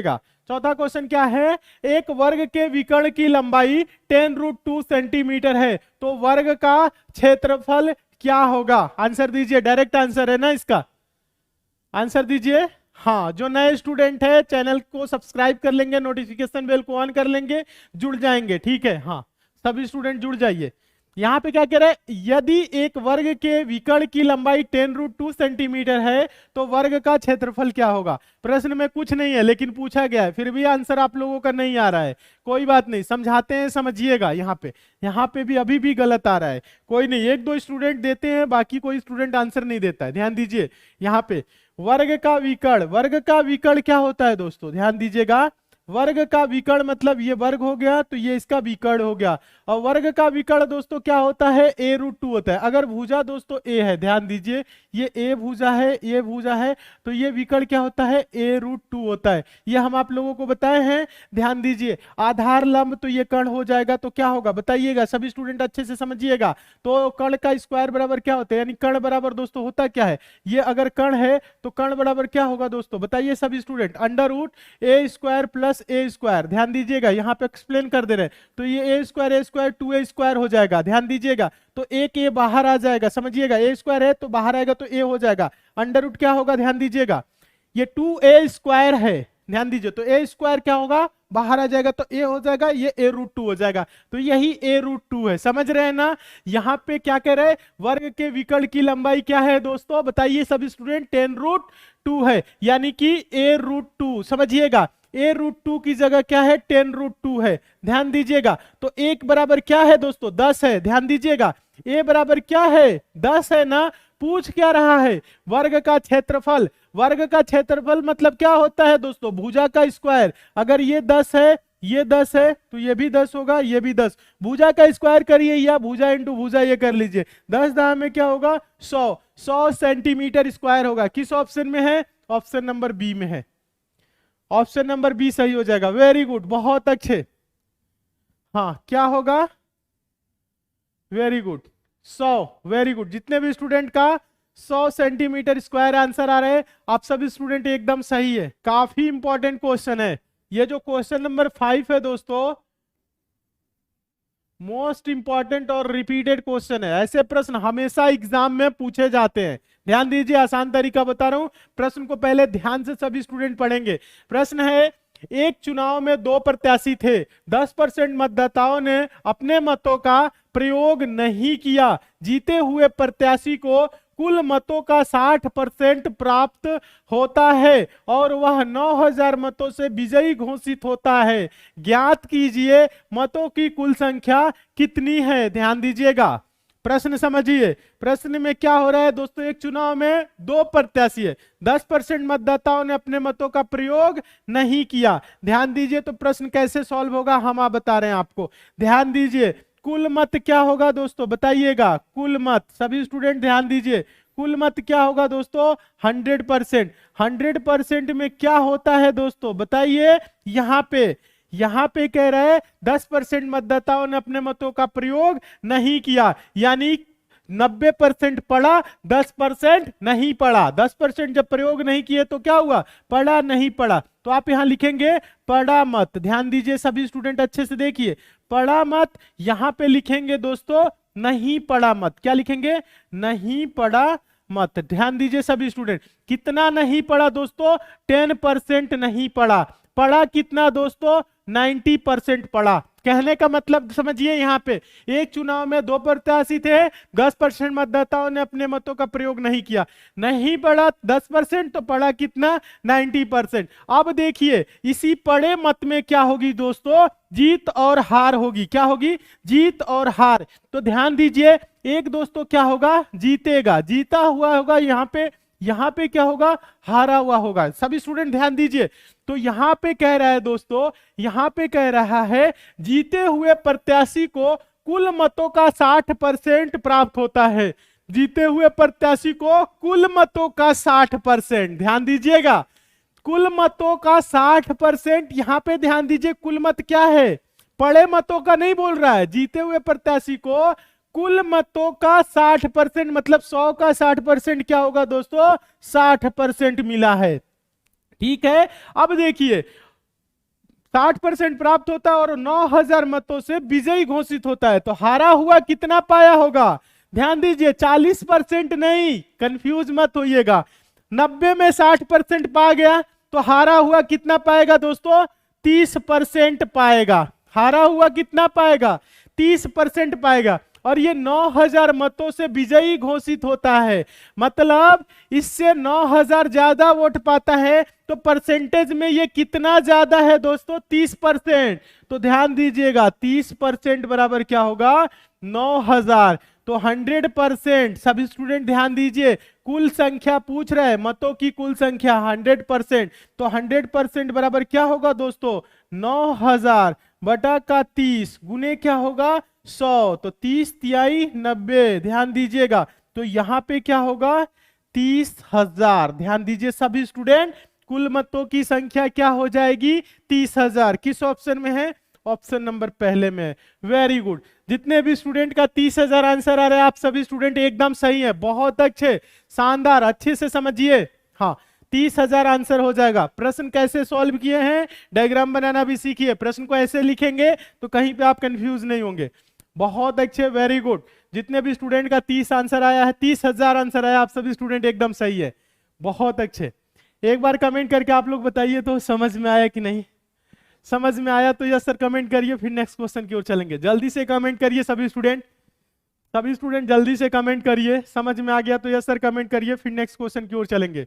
दीजिएगा। चौथा क्वेश्चन क्या है, एक वर्ग के विकर्ण की लंबाई 10√2 सेंटीमीटर है, तो वर्ग का क्षेत्रफल क्या होगा? आंसर दीजिए, डायरेक्ट आंसर है ना इसका, आंसर दीजिए। हाँ, जो नए स्टूडेंट है चैनल को सब्सक्राइब कर लेंगे, नोटिफिकेशन बेल को ऑन कर लेंगे, जुड़ जाएंगे, ठीक है। हाँ, सभी स्टूडेंट जुड़ जाइए। यहां पे क्या कह रहा है, यदि एक वर्ग के विकर्ण की लंबाई 10√2 सेंटीमीटर है तो वर्ग का क्षेत्रफल क्या होगा? प्रश्न में कुछ नहीं है लेकिन पूछा गया है, फिर भी आंसर आप लोगों का नहीं आ रहा है, कोई बात नहीं, समझाते हैं, समझिएगा। यहाँ पे भी अभी भी गलत आ रहा है, कोई नहीं, एक दो स्टूडेंट देते हैं, बाकी कोई स्टूडेंट आंसर नहीं देता है। ध्यान दीजिए, यहाँ पे वर्ग का विकर्ण क्या होता है दोस्तों? ध्यान दीजिएगा, वर्ग का विकर्ण मतलब ये वर्ग हो गया तो ये इसका विकर्ण हो गया, और वर्ग का विकर्ण दोस्तों क्या होता है? a√2 होता है। अगर भुजा दोस्तों a है, ध्यान दीजिए, ये a भुजा है, ये भुजा है, तो ये विकर्ण क्या होता है? a√2 होता है। ये हम आप लोगों को बताए हैं। ध्यान दीजिए, आधार लंब तो ये कर्ण हो जाएगा, तो क्या होगा बताइएगा, सभी स्टूडेंट अच्छे से समझिएगा। तो कर्ण का स्क्वायर बराबर क्या होता है, यानी कर्ण बराबर दोस्तों होता क्या है? ये अगर कर्ण है तो कर्ण बराबर क्या होगा दोस्तों, बताइए सभी स्टूडेंट, √a² प्लस a²। ध्यान दीजिएगा, यहाँ पे एक्सप्लेन कर दे रहे हैं, तो ये a² 2a² हो जाएगा। ध्यान दीजिएगा, तो एक a बाहर आ जाएगा, समझिएगा, a² है तो बाहर आएगा तो a हो जाएगा, अंडर रूट क्या होगा? ध्यान दीजिएगा, ये 2a² है, ध्यान दीजिए, तो a² क्या होगा? बाहर आ जाएगा तो a हो जाएगा, ये a√2 हो जाएगा, तो यही a√2 है। समझ रहे हैं ना? यहाँ पे क्या कह रहे हैं, वर्ग के विकर्ण की लंबाई क्या है दोस्तों, बताइए सभी स्टूडेंट, 10√2 है, यानी कि a√2। समझिएगा, a√2 की जगह क्या है? 10√2 है। ध्यान दीजिएगा, तो एक बराबर क्या है दोस्तों? 10 है। ध्यान दीजिएगा, a बराबर क्या है? 10 है ना। पूछ क्या रहा है? वर्ग का क्षेत्रफल। वर्ग का क्षेत्रफल मतलब क्या होता है दोस्तों? भुजा का स्क्वायर। अगर ये 10 है, ये 10 है, तो ये भी 10 होगा, ये भी 10। भुजा का स्क्वायर करिए या भुजा इंटू भुजा ये कर लीजिए, 10 दाम में क्या होगा? 100 सेंटीमीटर स्क्वायर होगा। किस ऑप्शन में है? ऑप्शन नंबर बी में है, ऑप्शन नंबर बी सही हो जाएगा। वेरी गुड, बहुत अच्छे। हाँ, क्या होगा? Very good, 100। वेरी गुड, जितने भी स्टूडेंट का 100 सेंटीमीटर स्क्वायर आंसर आ रहे हैं, आप सभी स्टूडेंट एकदम सही है। काफी इंपॉर्टेंट क्वेश्चन है ये, जो क्वेश्चन नंबर 5 है दोस्तों, मोस्ट इंपॉर्टेंट और रिपीटेड क्वेश्चन है। ऐसे प्रश्न हमेशा एग्जाम में पूछे जाते हैं। ध्यान दीजिए, आसान तरीका बता रहा हूं, प्रश्न को पहले ध्यान से सभी स्टूडेंट पढ़ेंगे। प्रश्न है, एक चुनाव में 2 प्रत्याशी थे, 10% मतदाताओं ने अपने मतों का प्रयोग नहीं किया। जीते हुए प्रत्याशी को कुल मतों का 60% प्राप्त होता है और वह 9000 मतों से विजयी घोषित होता है। ज्ञात कीजिए मतों की कुल संख्या कितनी है? ध्यान दीजिएगा, प्रश्न समझिए। प्रश्न में क्या हो रहा है दोस्तों, एक चुनाव में 2 प्रत्याशी है, 10% मतदाताओं ने अपने मतों का प्रयोग नहीं किया। ध्यान दीजिए, तो प्रश्न कैसे सॉल्व होगा हम आप बता रहे हैं आपको। ध्यान दीजिए, कुल मत क्या होगा दोस्तों, बताइएगा। कुल मत, सभी स्टूडेंट ध्यान दीजिए, कुल मत क्या होगा दोस्तों? 100%। 100% में क्या होता है दोस्तों, बताइए। यहाँ पे कह रहा है 10% मतदाताओं ने अपने मतों का प्रयोग नहीं किया, यानी 90% पढ़ा, 10% नहीं पढ़ा। 10% जब प्रयोग नहीं किए तो क्या हुआ? पढ़ा नहीं पढ़ा। तो आप यहां लिखेंगे पढ़ा मत। ध्यान दीजिए सभी स्टूडेंट, अच्छे से देखिए, पढ़ा मत। यहां पे लिखेंगे दोस्तों नहीं पढ़ा मत। क्या लिखेंगे? नहीं पढ़ा मत। ध्यान दीजिए सभी स्टूडेंट, कितना नहीं पढ़ा दोस्तों? 10% नहीं पढ़ा। पढ़ा कितना दोस्तों? 90% पढ़ा। कहने का मतलब समझिए, यहाँ पे एक चुनाव में 2 प्रत्याशी थे, 10% मतदाताओं ने अपने मतों का प्रयोग नहीं किया। नहीं पढ़ा 10% तो पढ़ा कितना? 90%। अब देखिए, इसी पढ़े मत में क्या होगी दोस्तों? जीत और हार होगी। क्या होगी? जीत और हार। तो ध्यान दीजिए, एक दोस्तों क्या होगा? जीतेगा, जीता हुआ होगा। यहाँ पे क्या होगा? हारा हुआ होगा। सभी स्टूडेंट ध्यान दीजिए, तो यहां पे कह रहा है दोस्तों, यहां पे कह रहा है जीते हुए प्रत्याशी को कुल मतों का 60% प्राप्त होता है। जीते हुए प्रत्याशी को कुल मतों का 60%। ध्यान दीजिएगा, कुल मतों का 60%। यहां पे ध्यान दीजिए, कुल मत क्या है? पढ़े मतों का नहीं बोल रहा है। जीते हुए प्रत्याशी को कुल मतों का 60%, मतलब 100 का 60% क्या होगा दोस्तों? 60% मिला है। ठीक है, अब देखिए, 60% प्राप्त होता है और 9000 मतों से विजयी घोषित होता है, तो हारा हुआ कितना पाया होगा? ध्यान दीजिए, 40% नहीं, कंफ्यूज मत होइएगा। 90 में 60% पा गया तो हारा हुआ कितना पाएगा दोस्तों? 30% पाएगा। हारा हुआ कितना पाएगा? 30% पाएगा। और ये 9000 मतों से विजयी घोषित होता है, मतलब इससे 9000 ज्यादा वोट पाता है, तो परसेंटेज में ये कितना ज्यादा है दोस्तों? 30%। तो ध्यान दीजिएगा, 30% बराबर क्या होगा? 9000। तो 100%, सभी स्टूडेंट ध्यान दीजिए, कुल संख्या पूछ रहे हैं, मतों की कुल संख्या 100%। तो 100% बराबर क्या होगा दोस्तों? 9000 बटा का 30 गुने क्या होगा? 100। तो 30 तिहाई 90, ध्यान दीजिएगा। तो यहां पे क्या होगा? 30,000। ध्यान दीजिए सभी स्टूडेंट, कुल मतों की संख्या क्या हो जाएगी? 30,000। किस ऑप्शन में है? ऑप्शन नंबर पहले में है। Very good. जितने भी स्टूडेंट का 30,000 आंसर आ रहा है, आप सभी स्टूडेंट एकदम सही है, बहुत अच्छे, शानदार, अच्छे से समझिए। हाँ, 30,000 आंसर हो जाएगा। प्रश्न कैसे सॉल्व किए हैं, डायग्राम बनाना भी सीखिए। प्रश्न को ऐसे लिखेंगे तो कहीं पे आप कंफ्यूज नहीं होंगे। बहुत अच्छे, वेरी गुड। जितने भी स्टूडेंट का 30 आंसर आया है, 30,000 आंसर आया, आप सभी स्टूडेंट एकदम सही है, बहुत अच्छे। एक बार कमेंट करके आप लोग बताइए तो समझ में आया कि नहीं। समझ में आया तो यस सर कमेंट करिए, फिर नेक्स्ट क्वेश्चन की ओर चलेंगे। जल्दी से कमेंट करिए सभी स्टूडेंट, सभी स्टूडेंट जल्दी से कमेंट करिए। समझ में आ गया तो यस सर कमेंट करिए, फिर नेक्स्ट क्वेश्चन की ओर चलेंगे।